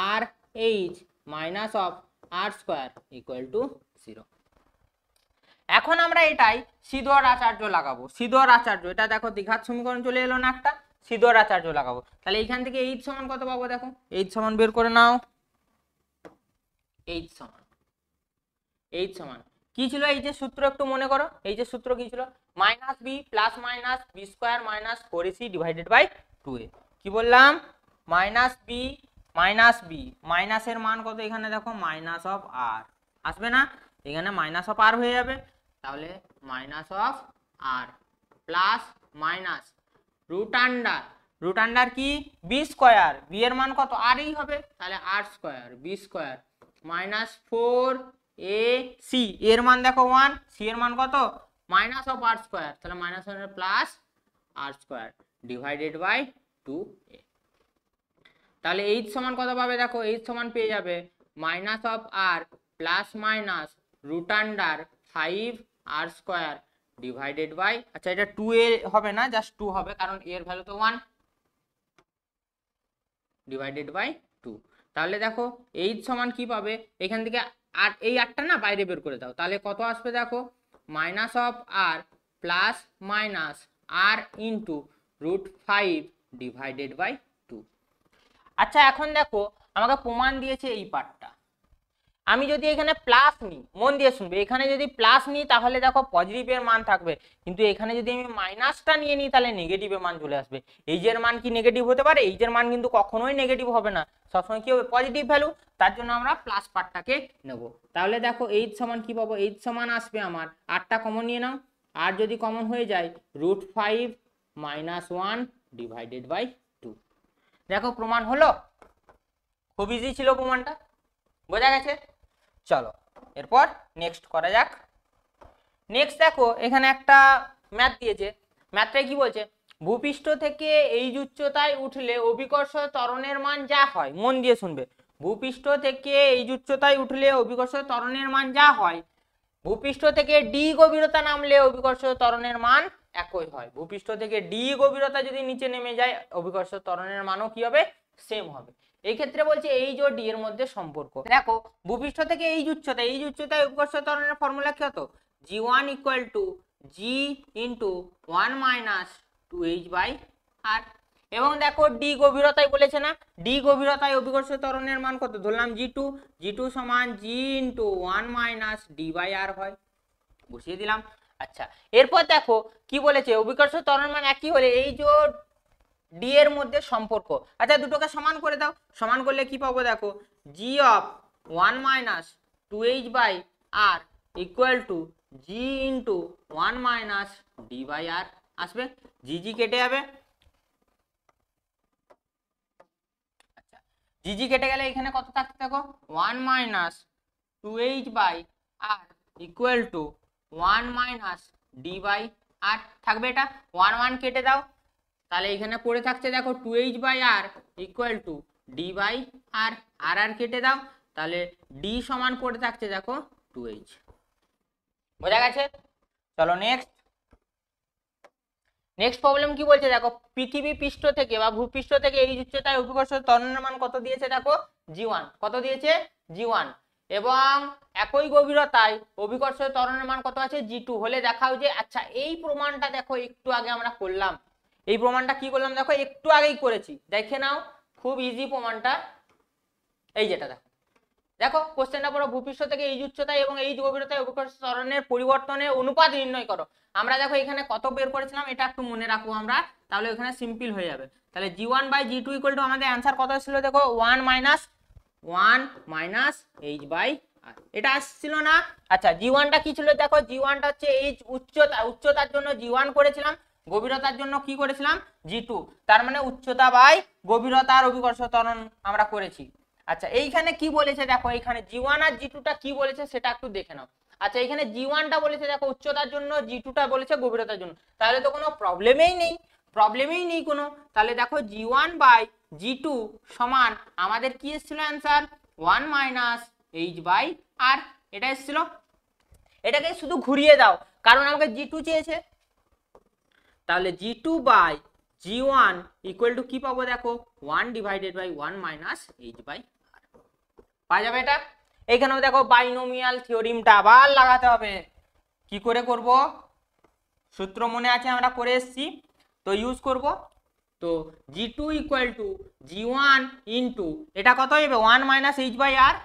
R H minus of R square equal to 0। এখন আমরা এটাই সিদ্ধর আচার্য লাগাবো, সিদ্ধর আচার্য, এটা দেখো দ্বিঘাত সমীকরণ চলে এলো না একটা, সিদ্ধর আচার্য লাগাবো। তাহলে এইখান থেকে এইচ সমান কত পাবো, দেখো এইচ সমান বের করে নাও, এইচ সমান কি ছিল, এই যে সূত্র একটু মনে করো, এই যে সূত্র কি ছিল, minus B plus minus B square minus 4ac divided by 2a। কি বললাম, মাইনাস বি মাইনাসের মান কত, এখানে দেখো মাইনাস অফ আর আসবে না, এখানে মাইনাস অফ আর হয়ে যাবে, তাহলে minus of R plus minus root under কি বি স্কোয়ার, বি এর মান কত আরই হবে, তাহলে R square B square minus 4ac এর মান দেখো 1, সি এর মান কত মাইনাস অফ আর স্কোয়ার, তাহলে minus 1 plus R square divided by 2a। তাহলে এইচ সমান কত পাবে, দেখো এইচ সমান পেয়ে যাবে minus of R plus minus root under 5 R square divided by, আচ্ছা এটা 2a হবে না, জাস্ট 2 হবে কারণ এর ভ্যালু তো 1, ডিভাইডেড বাই 2। তাহলে দেখো এইচ সমান কি পাবে, এখান থেকে আর এই আটটা না বাইরে বের করে দাও, তাহলে কত আসবে, দেখো minus of R plus minus R into root 5 divided by 2। আচ্ছা এখন দেখো আমাকে প্রমাণ দিয়েছে এই পার্টটা, আমি যদি এখানে প্লাস নিই, মন দিয়ে শুনবে, এখানে যদি প্লাস নিই তাহলে দেখো পজিটিভের মান থাকবে, কিন্তু এখানে যদি আমি মাইনাসটা নিয়ে নিই তাহলে নেগেটিভের মান চলে আসবে। এইচের মান কি নেগেটিভ হতে পারে, এইচের মান কিন্তু কখনোই নেগেটিভ হবে না, সবসময় কি হবে পজিটিভ ভ্যালু, তার জন্য আমরা প্লাস পার্টটাকে নেব। তাহলে দেখো এইচ সমান কি পাবো, এইচ সমান আসবে আমার আটটা কমন নিয়ে নাও, আর যদি কমন হয়ে যায় রুট 5 মাইনাস 1 ডিভাইডেড বাই 2। দেখো প্রমাণ হলো, খুব ইজি ছিল প্রমাণটা, বোঝা গেছে। চলো এরপর নেক্সট করা যাক। নেক্সট দেখো এখানে একটা ম্যাথ দিয়েছে, ম্যাথটাই কি বলছে, ভূপৃষ্ঠ থেকে এই উচ্চতায় উঠলে অভিকর্ষ ত্বরণের মান যা হয়, মন দিয়ে শুনবে, ভূপৃষ্ঠ থেকে এই উচ্চতায় উঠলে অভিকর্ষ ত্বরণের মান যা হয়, ভূপৃষ্ঠ থেকে ডি গভীরতা নামলে অভিকর্ষ ত্বরণের মান একই হয়। ভূপৃষ্ঠ থেকে ডি গভীরতা যদি নিচে নেমে যায় অভিকর্ষ ত্বরণের মানও কি হবে, সেম হবে। এই ক্ষেত্রে বলছে এইচ ও ডি এর মধ্যে সম্পর্ক, দেখো ভূপৃষ্ঠ থেকে এই উচ্চতায় অভিকর্ষ ত্বরণের ফর্মুলা কি হতো, g1 equal to G into 1 minus 2h by R, এবং দেখো ডি গভীরতায় বলেছে না, ডি গভীরতায় অভিকর্ষ ত্বরণের মান কত, ধরলাম জি2 সমান জি ইন্টু 1 মাইনাস ডি বাই আর হয়, বসিয়ে দিলাম। আচ্ছা এরপর দেখো কি বলেছে, অভিকর্ষ ত্বরণ মান একই হলে এই যে ডি এর মধ্যে সম্পর্ক, আচ্ছা দুটোকে সমান করে দাও, সমান করলে কি পাবো, দেখো G of 1 minus 2h by R equal to G into 1 minus D by R আসবে, জি কেটে যাবে। আচ্ছা জি কেটে গেলে এখানে কত থাকছে দেখো 1 minus 2h by R equal to 1 minus D by R থাকবে। এটা 1 কেটে দাও, তাহলে এখানে পড়ে থাকছে দেখো 2h by R equal to D by R R কেটে দাও, তাহলে ডি সমান পড়ে থাকছে দেখো 2h। বোঝা গেছে? চলো নেক্সট প্রবলেম কি বলছে দেখো, পৃথিবী পৃষ্ঠ থেকে বা ভূপৃষ্ঠ থেকে এই উচ্চতায় অভিকর্ষ ত্বরণের মান কত দিয়েছে দেখো g1, কত দিয়েছে g1, এবং একই গভীরতায় অভিকর্ষ ত্বরণের মান কত আছে g2 হলে দেখাও যে। আচ্ছা এই প্রমাণটা দেখো একটু আগে আমরা করলাম, এই প্রমাণটা কি করলাম দেখো একটু আগেই করেছি, দেখে নাও খুব ইজি প্রমাণটা। এই যেটা দেখো দেখো কোশ্চেনটা পুরো ভূপৃষ্ঠ থেকে এই উচ্চতায় এবং এই গভীরতায় অভিকর্ষ ত্বরণের পরিবর্তনের অনুপাত নির্ণয় করো। আমরা দেখো এখানে কত বের করেছিলাম এটা একটু মনে রাখবো আমরা, তাহলে এখানে সিম্পল হয়ে যাবে। তাহলে g1 by g2 equal to আমাদের অ্যানসার কত ছিল দেখো 1 মাইনাস h বাই আর, এটা আসছিল না। আচ্ছা g1 টা কি ছিল দেখো, g1 টা হচ্ছে এই উচ্চতার জন্য g1 করেছিলাম, গভীরতার জন্য কি করেছিলাম g2, তার মানে উচ্চতা বাই গভীরতার অভিকর্ষ ত্বরণ আমরা করেছি। আচ্ছা এইখানে কি বলেছে দেখো, এইখানে g1 আর g2 টা কি বলেছে সেটা একটু দেখে নাও। আচ্ছা এখানে g1 টা বলেছে দেখো উচ্চতার জন্য, g2 টা বলেছে গভীরতার জন্য, তাহলে তো কোনো প্রবলেমই নেই কোনো। তাহলে দেখো g1 বাই g2 সমান আমাদের কি এসেছিল answer 1 minus h by R, এটা এসেছিল। এটাকে শুধু ঘুরিয়ে দাও কারণ আমাকে g2 চেয়েছে, তাহলে g2 by g1 equal two কি পাবো দেখো 1 divided by 1 minus h by R, পাওয়া যাবে এটা। এইখানেও দেখো বাইনোমিয়াল থিওরিমটা আবার লাগাতে হবে, কি করে করব সূত্র মনে আছে আমরা করে এসেছি, তো ইউজ করব। তো g2 equal two g1 into এটা কত হবে 1 minus h by R,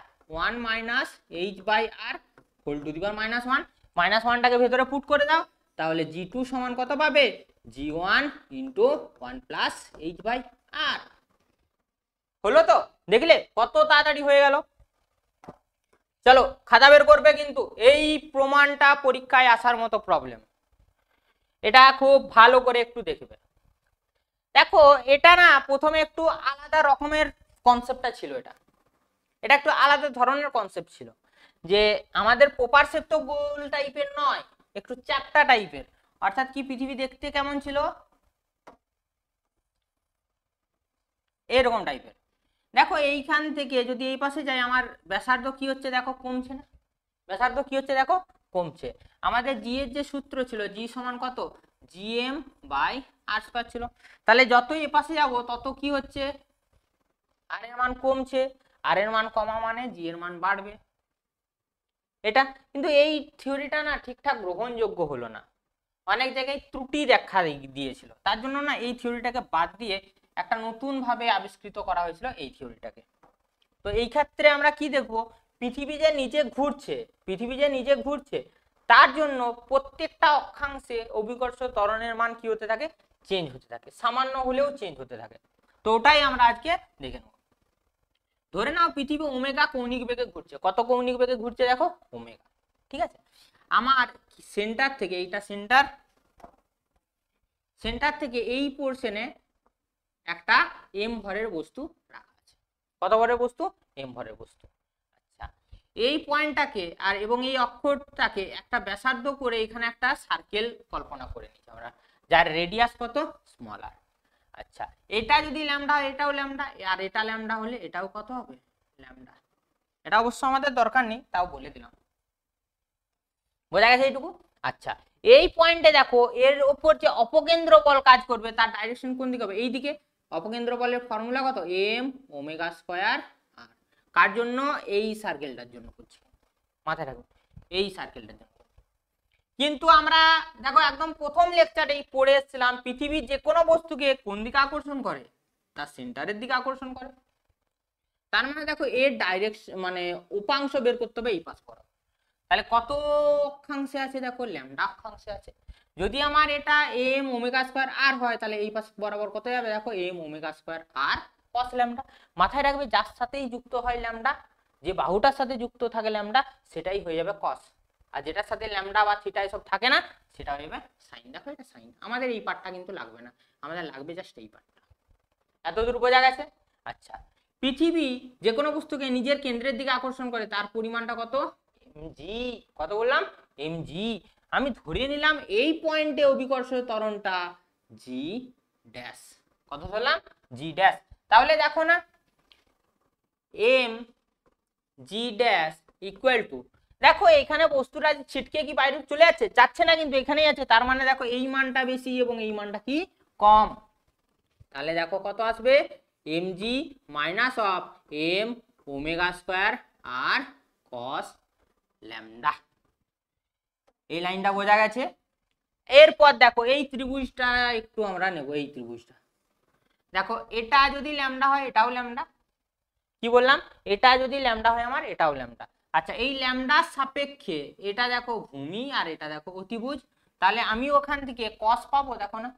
1 minus h by R whole to the power -1, -1টাকে ভেতরে পুট করে দাও, তাহলে g2 সমান কত পাবে g1 into 1 plus h by R. হলো তো, দেখলে কত তাড়াতাড়ি হয়ে গেল। চলো খাতা বের করবে, কিন্তু এই প্রমাণটা পরীক্ষায় আসার মতো প্রবলেম, এটা খুব ভালো করে একটু দেখবে। দেখো এটা না প্রথমে একটু আলাদা রকমের কনসেপ্টটা ছিল, এটা একটু আলাদা ধরনের কনসেপ্ট ছিল, যে আমাদের প্রপার শেপ তো গোল টাইপের নয়, একটু চ্যাপ্টা টাইপের, অর্থাৎ কি পৃথিবী দেখতে কেমন ছিল এরকম টাইপের। দেখো এইখান থেকে যদি এই পাশে যাই আমার ব্যাসার্ধ কি হচ্ছে দেখো কমছে না, ব্যাসার্ধ কি হচ্ছে দেখো কমছে। আমাদের জি এর যে সূত্র ছিল জি সমান কত gm বাই আর স্কয়ার ছিল, তাহলে যতই এই পাশে যাব তত কি হচ্ছে আর এর মান কমছে, আর এর মান কমা মানে জি এর মান বাড়বে। এটা কিন্তু এই থিওরিটা না ঠিকঠাক গ্রহণযোগ্য হলো না, অনেক জায়গায় ত্রুটি দেখা দিয়েছিল, তার জন্য না এই থিওরিটাকে বাদ দিয়ে একটা নতুন ভাবে আবিষ্কৃত করা হয়েছিল এই থিওরিটাকে। তো এই ক্ষেত্রে আমরা কি দেখব, পৃথিবী যে নিজে ঘুরছে তার জন্য প্রত্যেকটা অক্ষাংশে অভিকর্ষ ত্বরণের মান কি হতে থাকে চেঞ্জ হতে থাকে, সামান্য হলেও চেঞ্জ হতে থাকে। তো ওটাই আমরা আজকে দেখে নেব। ধরে নাও পৃথিবী ওমেগা কৌণিক বেগে ঘুরছে, কত কৌণিক বেগে ঘুরছে দেখো ওমেগা, ঠিক আছে। আমার সেন্টার থেকে এইটা সেন্টার থেকে এই পোরশনে একটা এম ভরের বস্তু রাখা আছে, কত ভরের বস্তু এম ভরের বস্তু। আচ্ছা এই পয়েন্টটাকে আর এবং এই অক্ষরটাকে একটা ব্যাসার্ধ করে এখানে একটা সার্কেল কল্পনা করে নিচ্ছি আমরা, যার রেডিয়াস কত স্মল আর। আচ্ছা এটা যদি ল্যামডা এটাও ল্যামডা আর এটা ল্যামডা হলে এটাও কত হবে ল্যামডা, এটা অবশ্য আমাদের দরকার নেই তাও বলে দিলাম, বোঝা গেছে এইটুকু। আচ্ছা এই পয়েন্টে দেখো এর উপর যে অপকেন্দ্র বল কাজ করবে তার ডাইরেকশন কোন দিকে হবে এইদিকে, অপকেন্দ্র বলের ফর্মুলা কত এম ওমেগা স্কয়ার আর, কার জন্য এই সার্কেলটার জন্য করছি, মাথায় রাখো এই সার্কেলটার জন্য। কিন্তু আমরা দেখো একদম প্রথম লেকচারেই পড়ে এসেছিলাম পৃথিবীর যে কোনো বস্তুকে কোন দিকে আকর্ষণ করে তার সেন্টারের দিকে আকর্ষণ করে, তার মানে দেখো এর ডাইরেকশন মানে উপাংশ বের করতে হবে এই পাশ করা, তাহলে কত অক্ষাংশে আছে দেখো ল্যামডা অক্ষাংশে আছে। যদি আমার এটা এম ওমেগা স্কয়ার আর হয় তাহলে এই পাশে বরাবর কত যাবে দেখো এম ওমেগা স্কয়ার আর কস ল্যামডা। মাথায় রাখবে যার সাথেই যুক্ত হয় ল্যামডা, যে বাহুটার সাথে যুক্ত থাকে ল্যামডা সেটাই হয়ে যাবে কস, আর যেটার সাথে ল্যামডা বা থিটা এসব থাকে না সেটা হয়ে যাবে সাইন। দেখো এটা সাইন, আমাদের এই পার্টটা কিন্তু লাগবে না, আমাদের লাগবে জাস্ট এই পার্টটা। এতদূর বোঝা গেছে? আচ্ছা পৃথিবী যে কোনো বস্তুকে নিজের কেন্দ্রের দিকে আকর্ষণ করে তার পরিমাণটা কত? mg। কত বললাম? mg। আমি ধরে নিলাম এই পয়েন্টে অভিকর্ষ ত্বরণটা জি ড্যাশ। কত ধরলাম? G dash. তাহলে দেখো না M G dash equal to, দেখো এখানে বস্তুটা ছিটকে কি বাইরে চলে যাচ্ছে? যাচ্ছে না, কিন্তু এখানেই আছে। তার মানে দেখো এই মানটা বেশি এবং এই মানটা কি কম। তাহলে দেখো কত আসবে? mg minus of M omega square R cos lambda. এই লাইনটা বোঝা গেছে? এরপর দেখো এই ত্রিভুজটা একটু আমরা নেব। এই ত্রিভুজটা দেখো, এটা যদি ল্যামডা হয় এটাও ল্যামডা। কি বললাম? এটা যদি ল্যামডা হয় আমার, এটাও ল্যামডা। আচ্ছা, এই ল্যামডার সাপেক্ষে এটা দেখো ভূমি আর এটা দেখো অতিভুজ। তাহলে আমি ওখান থেকে কস পাবো, দেখো না,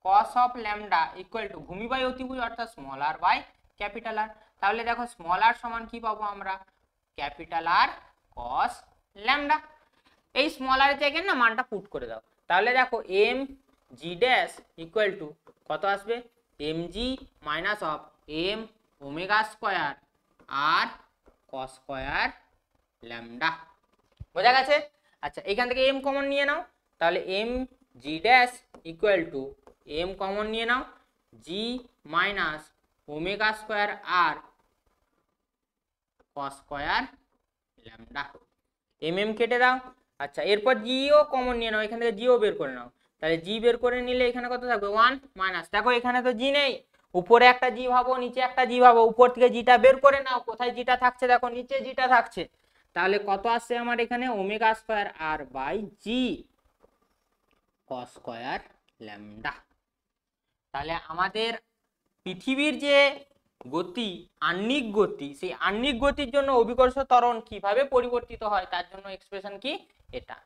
cos of lambda equal to ভূমি বাই অতিভুজ অর্থাৎ small R by capital R. তাহলে দেখো স্মল আর সমান কি পাবো আমরা? Capital R cos lambda. এই স্মল আর জায়গায় না মানটা পুট করে দাও। তাহলে দেখো M G dash equal to কত আসবে? M G minus of M omega square R cos square lambda. বোঝা গেছে? আচ্ছা, এখান থেকে এম কমন নিয়ে নাও। তাহলে M G dash equal to M common নিয়ে নাও, G minus omega square R cos square lambda. M M কেটে দাও। আচ্ছা, এরপর জিও কমন নিয়ে নাও, এখান থেকে জিও বের করে নাও। তাহলে জি বের করে নিলে এখানে কত থাকবে? 1 মাইনাস, দেখো এখানে তো জি নেই, উপরে একটা জি ভাবো নিচে একটা জি ভাবো। উপর থেকে জিটা বের করে নাও, কোথায় জিটা থাকছে দেখো, নিচে জিটা থাকছে। তাহলে কত আসছে আমার এখানে? Omega square R by G cos square lambda. তাহলে আমাদের পৃথিবীর যে গতি, আহ্নিক গতি, সেই আহ্নিক গতির জন্য অভিকর্ষ ত্বরণ কিভাবে পরিবর্তিত হয় তার জন্য এক্সপ্রেশন কি এটা।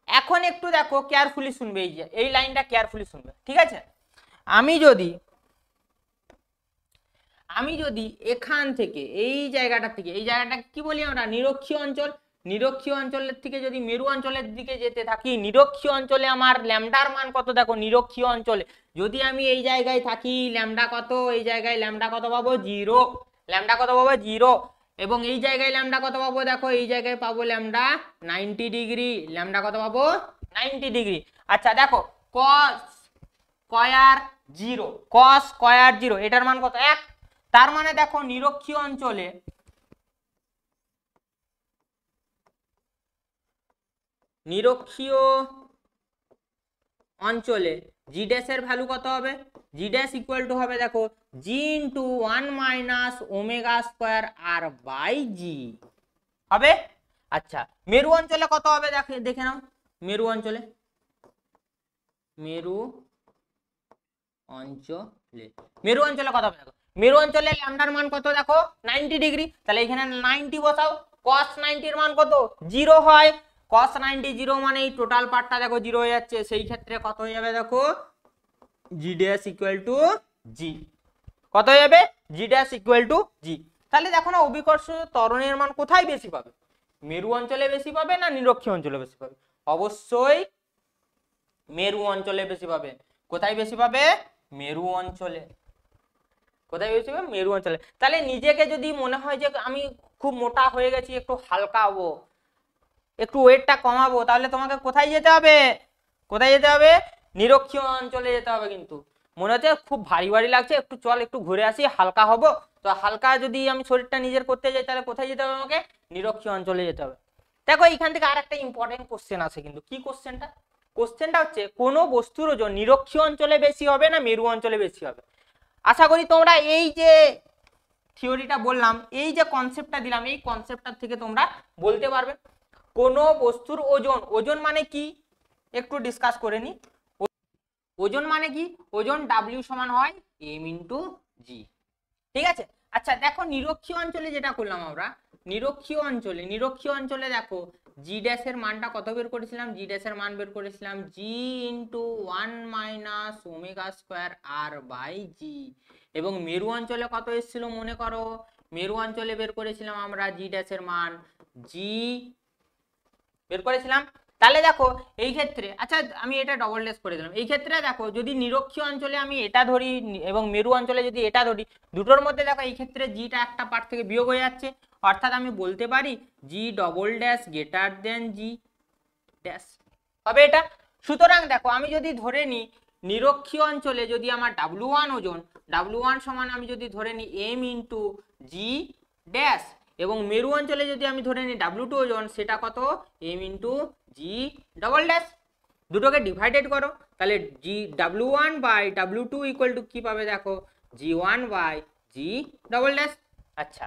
এখন একটু দেখো, কেয়ারফুলি শুনবে, এই লাইনটা কেয়ারফুলি শুনবে, ঠিক আছে? আমি যদি এখান থেকে এই জায়গাটা থেকে, এই জায়গাটা কি বলি আমরা? নিরক্ষীয় অঞ্চল। নিরক্ষীয় অঞ্চলের থেকে যদি মেরু অঞ্চলের দিকে যেতে থাকি, নিরক্ষীয় অঞ্চলে আমার ল্যামডার মান কত দেখো? নিরক্ষীয় অঞ্চলে যদি আমি এই জায়গায় থাকি, ল্যামডা কত? এই জায়গায় ল্যামডা কত পাবো? 0। ল্যামডা কত পাবো? 0। এবং এই জায়গায় ল্যামডা কত পাবো? দেখো এই জায়গায় পাবো ল্যামডা 90 ডিগ্রি। ল্যামডা কত পাবো? 90 ডিগ্রি। আচ্ছা দেখো, কস স্কয়ার 0, কস স্কয়ার 0, এটার মান কত? 1। তার মানে দেখো নিরক্ষীয় অঞ্চলে জি ড্যাশ এর ভ্যালু কত হবে? জি ড্যাশ ইকুয়াল টু হবে দেখো G into 1 minus omega square R by G হবে। আচ্ছা, মেরু অঞ্চলে কত হবে দেখে নাও। মেরু অঞ্চলে কত হবে দেখো? মেরু অঞ্চলে ল্যামডার মান কত দেখো? 90 ডিগ্রি। তাহলে এখানে 90 বসাও। cos 90 এর মান কত? 0 হয়। cos 90 0 মানে এই টোটাল পার্টটা দেখো 0 হয়ে যাচ্ছে। সেই ক্ষেত্রে কত হয়ে যাবে দেখো? জি ড্যাশ ইকুয়াল টু জি। কত হয়ে যাবে? জি ড্যাশ ইকুয়াল টু জি। তাহলে দেখো না অভিকর্ষ ত্বরণের মান কোথায় বেশি পাবে? মেরু অঞ্চলে বেশি পাবে না নিরক্ষীয় অঞ্চলে বেশি পাবে? অবশ্যই মেরু অঞ্চলে বেশি পাবে। কোথায় বেশি পাবে? মেরু অঞ্চলে। কোথায় বেশি পাবে? মেরু অঞ্চলে। তাহলে নিজেকে যদি মনে হয় যে আমি খুব মোটা হয়ে গেছি, একটু হালকা হবো, একটু ওয়েটটা কমাবো, তাহলে তোমাকে কোথায় যেতে হবে? কোথায় যেতে হবে? নিরক্ষীয় অঞ্চলে যেতে হবে। কিন্তু মনে হচ্ছে খুব ভারী ভারী লাগছে, একটু চল একটু ঘুরে আসি, হালকা হবো। তো হালকা যদি আমি শরীরটা নিজের করতে যাই, তাহলে কোথায় যেতে হবে আমাকে? নিরক্ষীয় অঞ্চলে যেতে হবে। দেখো এখান থেকে আর একটা ইম্পর্টেন্ট কোশ্চেন আছে, কিন্তু কি কোশ্চেনটা? কোশ্চেনটা হচ্ছে কোনো বস্তুর ওজন নিরক্ষীয় অঞ্চলে বেশি হবে না মেরু অঞ্চলে বেশি হবে? আশা করি তোমরা এই যে থিওরিটা বললাম, এই যে কনসেপ্টটা দিলাম, এই কনসেপ্টটা থেকে তোমরা বলতে পারবে কোনো বস্তুর ওজন, ওজন মানে কি একটু ডিসকাস করে নি। ওজন মানে কি? ওজন W সমান হয় m ইন্টু জি, ঠিক আছে? আচ্ছা দেখো নিরক্ষীয় অঞ্চলে যেটা করলাম আমরা, নিরক্ষীয় অঞ্চলে দেখো জি ড্যাশ এর মানটা কত বের করেছিলাম? জি ড্যাশ এর মান বের করেছিলাম G into 1 minus omega square R by G. এবং মেরু অঞ্চলে কত এসেছিল মনে করো? মেরু অঞ্চলে বের করেছিলাম আমরা জি ড্যাশ এর মান জি বের করেছিলাম তাহলে দেখো এই ক্ষেত্রে, আচ্ছা আমি এটা ডবল ড্যাশ করে দিলাম। এই ক্ষেত্রে দেখো যদি নিরক্ষীয় অঞ্চলে আমি এটা ধরি এবং মেরু অঞ্চলে যদি এটা ধরি, দুটোর মধ্যে দেখো এই ক্ষেত্রে জিটা একটা পার্ট থেকে বিয়োগ হয়ে যাচ্ছে, অর্থাৎ আমি বলতে পারি G double dash greater than জি ড্যাশ হবে এটা। সুতরাং দেখো আমি যদি ধরে নিই নিরক্ষীয় অঞ্চলে যদি আমার W1 ওজন, W1 সমান আমি যদি ধরে নিই m ইন্টু জি ড্যাশ, এবং মেরু অঞ্চলে যদি আমি ধরে নিই W2 ওজন, সেটা কত m into G double dash. দুটোকে ডিভাইডেড করো, তাহলে জি W1 by W2 equal to কি পাবে দেখো G1 by G double dash. আচ্ছা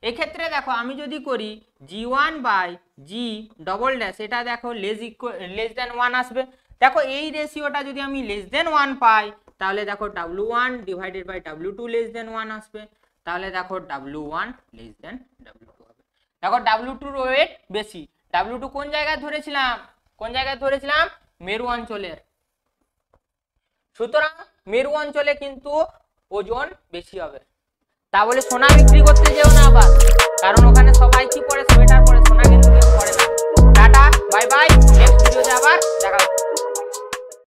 এক্ষেত্রে দেখো আমি যদি করি G1 by G double dash, এটা দেখো লেস দেন 1 আসবে। দেখো এই রেশিওটা যদি আমি লেস দেন 1 পাই, তাহলে দেখো W1 divided by W2 less than 1 আসবে, তাহলে দেখো W1 লেস দেন W2 হবে। দেখো W2 ওয়েট বেশি, W2 কোন জায়গায় ধরেছিলাম, কোন জায়গায় ধরেছিলাম, মেরু অঞ্চলের। সুতরাং মেরু অঞ্চলে কিন্তু ওজন বেশি হবে। তা বলে সোনা বিক্রি করতে যেও না আবার, কারণ ওখানে সবাই কি পরে, সোয়েটার পরে, সোনা কিন্তু কেউ পরে না। টাটা বাই বাই, নেক্সট ভিডিওতে আবার দেখা হবে।